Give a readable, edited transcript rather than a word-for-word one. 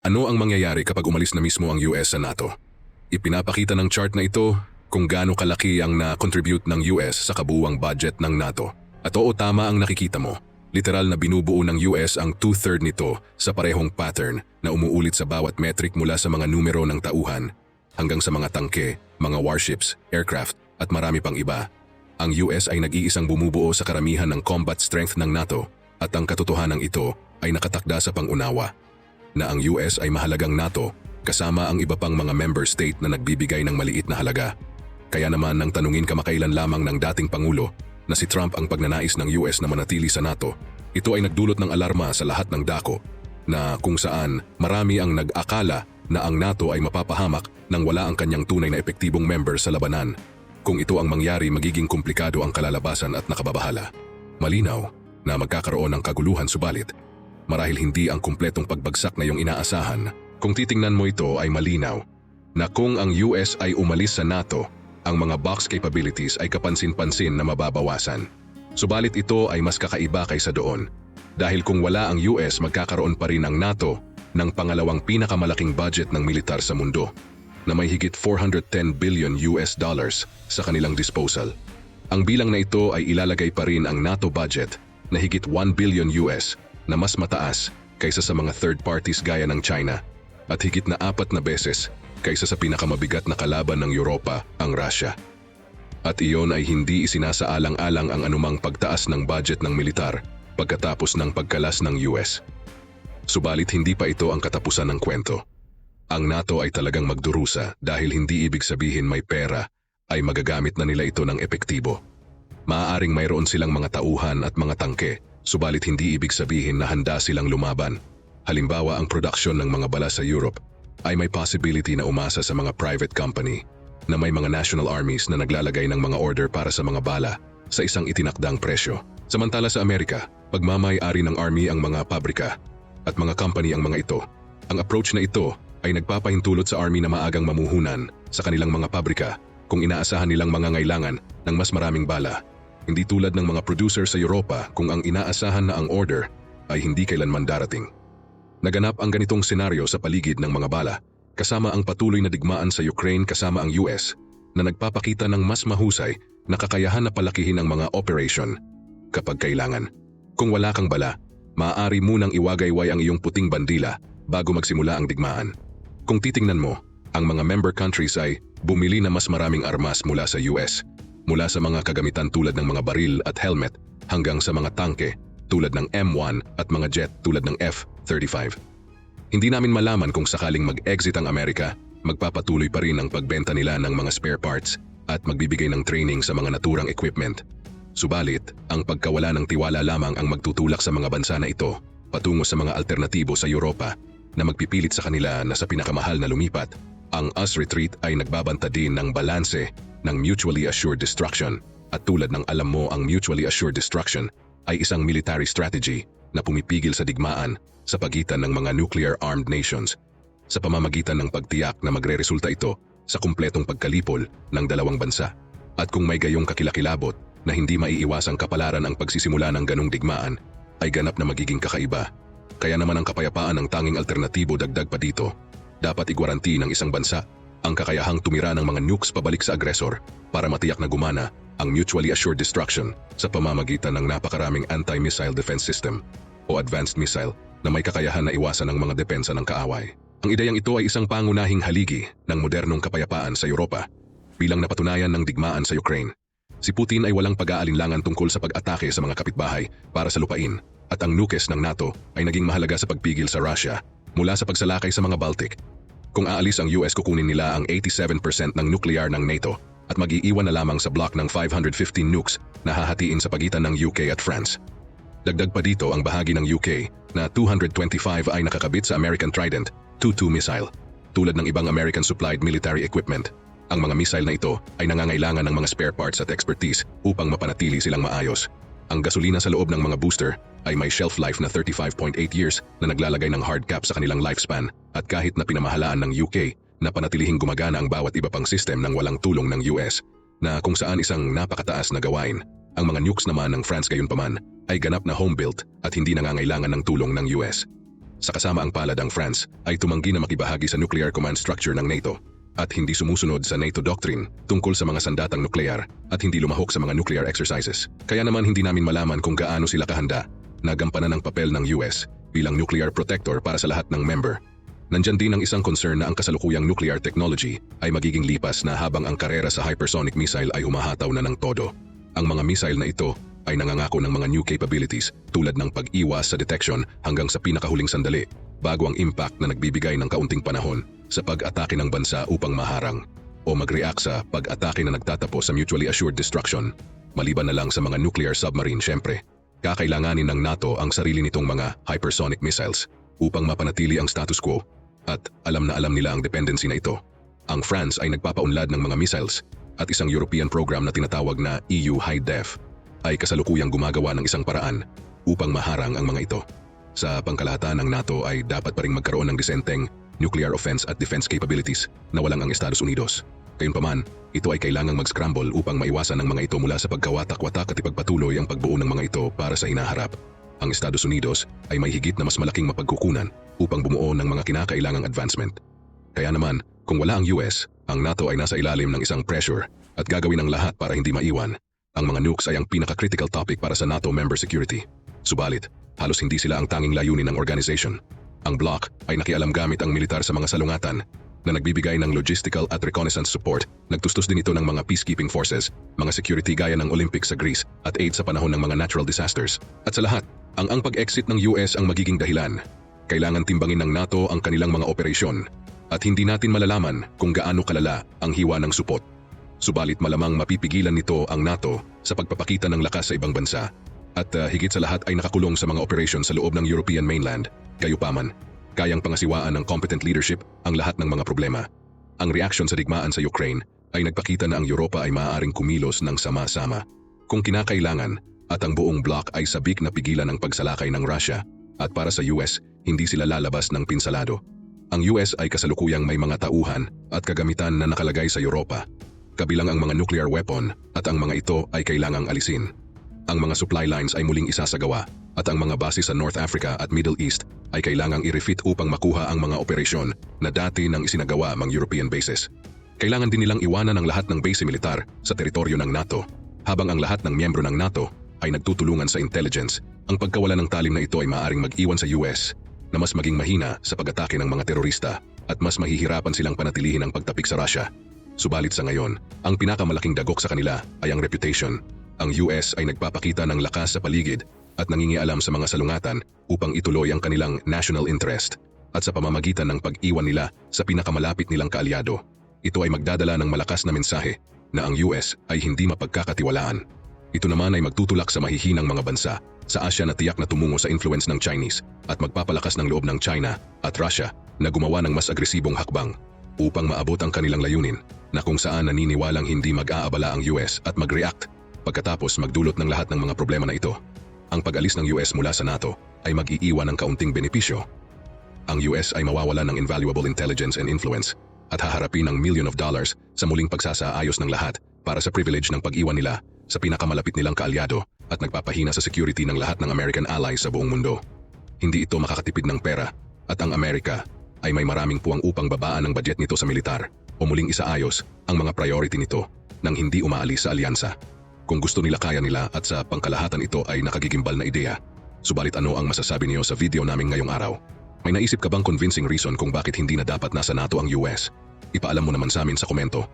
Ano ang mangyayari kapag umalis na mismo ang US sa NATO? Ipinapakita ng chart na ito kung gaano kalaki ang na-contribute ng US sa kabuuang budget ng NATO. At oo, tama ang nakikita mo. Literal na binubuo ng US ang 2/3 nito sa parehong pattern na umuulit sa bawat metric mula sa mga numero ng tauhan hanggang sa mga tangke, mga warships, aircraft at marami pang iba. Ang US ay nag-iisang bumubuo sa karamihan ng combat strength ng NATO at ang katotohanan ito ay nakatakda sa pangunawa na ang US ay mahalagang NATO kasama ang iba pang mga member state na nagbibigay ng maliit na halaga. Kaya naman nang tanungin kamakailan lamang ng dating Pangulo na si Trump ang pagnanais ng US na manatili sa NATO, ito ay nagdulot ng alarma sa lahat ng dako na kung saan marami ang nag-akala na ang NATO ay mapapahamak nang wala ang kanyang tunay na epektibong member sa labanan. Kung ito ang mangyari, magiging komplikado ang kalalabasan at nakababahala. Malinaw na magkakaroon ng kaguluhan, subalit marahil hindi ang kumpletong pagbagsak na iyong inaasahan. Kung titingnan mo, ito ay malinaw na kung ang US ay umalis sa NATO, ang mga box capabilities ay kapansin-pansin na mababawasan. Subalit ito ay mas kakaiba kaysa doon. Dahil kung wala ang US, magkakaroon pa rin ang NATO ng pangalawang pinakamalaking budget ng militar sa mundo na may higit 410 billion US dollars sa kanilang disposal. Ang bilang na ito ay ilalagay pa rin ang NATO budget na higit 1 billion US na mas mataas kaysa sa mga third parties gaya ng China at higit na 4 na beses kaysa sa pinakamabigat na kalaban ng Europa, ang Russia. At iyon ay hindi isinasaalang-alang ang anumang pagtaas ng budget ng militar pagkatapos ng pagkalas ng US. Subalit hindi pa ito ang katapusan ng kwento. Ang NATO ay talagang magdurusa dahil hindi ibig sabihin may pera ay magagamit na nila ito ng epektibo. Maaaring mayroon silang mga tauhan at mga tangke, subalit hindi ibig sabihin na handa silang lumaban. Halimbawa, ang produksyon ng mga bala sa Europe ay may possibility na umasa sa mga private company na may mga national armies na naglalagay ng mga order para sa mga bala sa isang itinakdang presyo. Samantala sa Amerika, pagmamay-ari ng army ang mga pabrika at mga company ang mga ito. Ang approach na ito ay nagpapahintulot sa army na maagang mamuhunan sa kanilang mga pabrika kung inaasahan nilang mangangailangan ng mas maraming bala. Hindi tulad ng mga producer sa Europa kung ang inaasahan na ang order ay hindi kailanman darating. Naganap ang ganitong senaryo sa paligid ng mga bala, kasama ang patuloy na digmaan sa Ukraine kasama ang US na nagpapakita ng mas mahusay na kakayahan na palakihin ang mga operation kapag kailangan. Kung wala kang bala, maaari munang iwagayway ang iyong puting bandila bago magsimula ang digmaan. Kung titingnan mo, ang mga member countries ay bumili na mas maraming armas mula sa US, mula sa mga kagamitan tulad ng mga baril at helmet hanggang sa mga tangke tulad ng M1 at mga jet tulad ng F-35. Hindi namin malaman kung sakaling mag-exit ang Amerika, magpapatuloy pa rin ang pagbenta nila ng mga spare parts at magbibigay ng training sa mga naturang equipment. Subalit, ang pagkawala ng tiwala lamang ang magtutulak sa mga bansa na ito patungo sa mga alternatibo sa Europa na magpipilit sa kanila na sa pinakamahal na lumipat. Ang US retreat ay nagbabanta din ng balanse ng mutually assured destruction at tulad ng alam mo, ang mutually assured destruction ay isang military strategy na pumipigil sa digmaan sa pagitan ng mga nuclear-armed nations sa pamamagitan ng pagtiyak na magreresulta ito sa kumpletong pagkalipol ng dalawang bansa. At kung may gayong kakilakilabot na hindi maiiwasang kapalaran ang pagsisimula ng ganong digmaan, ay ganap na magiging kakaiba. Kaya naman ang kapayapaan ng tanging alternatibo. Dagdag pa dito, dapat igwaranti ng isang bansa ang kakayahang tumira ng mga nukes pabalik sa agresor para matiyak na gumana ang mutually assured destruction sa pamamagitan ng napakaraming anti-missile defense system o advanced missile na may kakayahan na iwasan ang mga depensa ng kaaway. Ang ideyang ito ay isang pangunahing haligi ng modernong kapayapaan sa Europa bilang napatunayan ng digmaan sa Ukraine. Si Putin ay walang pag-aalinlangan tungkol sa pag-atake sa mga kapitbahay para sa lupain, at ang nukes ng NATO ay naging mahalaga sa pagpigil sa Russia mula sa pagsalakay sa mga Baltic. Kung aalis ang US, kukunin nila ang 87% ng nuclear ng NATO at mag-iiwan na lamang sa block ng 515 nukes na hahatiin sa pagitan ng UK at France. Dagdag pa dito, ang bahagi ng UK na 225 ay nakakabit sa American Trident 22 missile. Tulad ng ibang American-supplied military equipment, ang mga missile na ito ay nangangailangan ng mga spare parts at expertise upang mapanatili silang maayos. Ang gasolina sa loob ng mga booster ay may shelf life na 35.8 years na naglalagay ng hard cap sa kanilang lifespan, at kahit na pinamahalaan ng UK na panatilihing gumagana ang bawat iba pang system ng walang tulong ng US, na kung saan isang napakataas na gawain, ang mga nukes naman ng France gayunpaman ay ganap na home-built at hindi nangangailangan ng tulong ng US. Sa kasamaang palad ang France ay tumanggi na makibahagi sa nuclear command structure ng NATO at hindi sumusunod sa NATO doctrine tungkol sa mga sandatang nuklear at hindi lumahok sa mga nuclear exercises. Kaya naman hindi namin malaman kung gaano sila kahanda na gampanan ang papel ng US bilang nuclear protector para sa lahat ng member. Nandyan din ang isang concern na ang kasalukuyang nuclear technology ay magiging lipas na habang ang karera sa hypersonic missile ay humahataw na ng todo. Ang mga missile na ito ay nangangako ng mga new capabilities tulad ng pag-iwas sa detection hanggang sa pinakahuling sandali bago ang impact na nagbibigay ng kaunting panahon sa pag-atake ng bansa upang maharang o mag-react sa pag-atake na nagtatapos sa mutually assured destruction. Maliban na lang sa mga nuclear submarine syempre, kakailanganin ng NATO ang sarili nitong mga hypersonic missiles upang mapanatili ang status quo at alam na alam nila ang dependency na ito. Ang France ay nagpapaunlad ng mga missiles at isang European program na tinatawag na EU High Def ay kasalukuyang gumagawa ng isang paraan upang maharang ang mga ito. Sa pangkalahatan ng NATO ay dapat pa ring magkaroon ng disenteng nuclear offense at defense capabilities na walang ang Estados Unidos. Gayunpaman, ito ay kailangang mag-scramble upang maiwasan ng mga ito mula sa pagkawatak-watak at ipagpatuloy ang pagbuo ng mga ito para sa hinaharap. Ang Estados Unidos ay may higit na mas malaking mapagkukunan upang bumuo ng mga kinakailangang advancement. Kaya naman, kung wala ang US, ang NATO ay nasa ilalim ng isang pressure at gagawin ang lahat para hindi maiwan. Ang mga nukes ay ang pinaka-critical topic para sa NATO member security. Subalit, halos hindi sila ang tanging layunin ng organization. Ang bloc ay nakialam gamit ang militar sa mga salungatan na nagbibigay ng logistical at reconnaissance support. Nagtustos din ito ng mga peacekeeping forces, mga security gaya ng Olympics sa Greece at aid sa panahon ng mga natural disasters. At sa lahat, ang pag-exit ng US ang magiging dahilan. Kailangan timbangin ng NATO ang kanilang mga operasyon at hindi natin malalaman kung gaano kalala ang hiwa ng supot. Subalit malamang mapipigilan nito ang NATO sa pagpapakita ng lakas sa ibang bansa at higit sa lahat ay nakakulong sa mga operasyon sa loob ng European mainland. Gayunpaman, kayang pangasiwaan ng competent leadership ang lahat ng mga problema. Ang reaksyon sa digmaan sa Ukraine ay nagpakita na ang Europa ay maaaring kumilos ng sama-sama kung kinakailangan at ang buong bloc ay sabik na pigilan ang pagsalakay ng Russia at para sa US, hindi sila lalabas ng pinsalado. Ang US ay kasalukuyang may mga tauhan at kagamitan na nakalagay sa Europa, kabilang ang mga nuclear weapon at ang mga ito ay kailangang alisin. Ang mga supply lines ay muling isasagawa at ang mga base sa North Africa at Middle East ay kailangang i-refit upang makuha ang mga operasyon na dati nang isinagawa mga European bases. Kailangan din nilang iwanan ang lahat ng base militar sa teritoryo ng NATO, habang ang lahat ng miyembro ng NATO ay nagtutulungan sa intelligence. Ang pagkawala ng talim na ito ay maaaring mag-iwan sa US na mas maging mahina sa pag-atake ng mga terorista at mas mahihirapan silang panatilihin ang pagtapik sa Russia. Subalit sa ngayon, ang pinakamalaking dagok sa kanila ay ang reputation. Ang US ay nagpapakita ng lakas sa paligid at nangingialam sa mga salungatan upang ituloy ang kanilang national interest at sa pamamagitan ng pag-iwan nila sa pinakamalapit nilang kaalyado. Ito ay magdadala ng malakas na mensahe na ang US ay hindi mapagkakatiwalaan. Ito naman ay magtutulak sa mahihinang mga bansa sa Asia na tiyak na tumungo sa influence ng Chinese at magpapalakas ng loob ng China at Russia na gumawa ng mas agresibong hakbang upang maabot ang kanilang layunin na kung saan naniniwalang hindi mag-aabala ang US at mag-react pagkatapos magdulot ng lahat ng mga problema na ito. Ang pag-alis ng US mula sa NATO ay mag-iiwan ng kaunting benepisyo. Ang US ay mawawalan ng invaluable intelligence and influence at haharapin ng $millions sa muling pagsasaayos ng lahat para sa privilege ng pag-iwan nila sa pinakamalapit nilang kaalyado at nagpapahina sa security ng lahat ng American allies sa buong mundo. Hindi ito makakatipid ng pera at ang Amerika ay may maraming puwang upang babaan ang budget nito sa militar o muling isaayos ang mga priority nito nang hindi umaalis sa alyansa. Kung gusto nila kaya nila at sa pangkalahatan ito ay nakagigimbal na ideya. Subalit ano ang masasabi niyo sa video namin ngayong araw? May naisip ka bang convincing reason kung bakit hindi na dapat nasa NATO ang US? Ipaalam mo naman sa amin sa komento.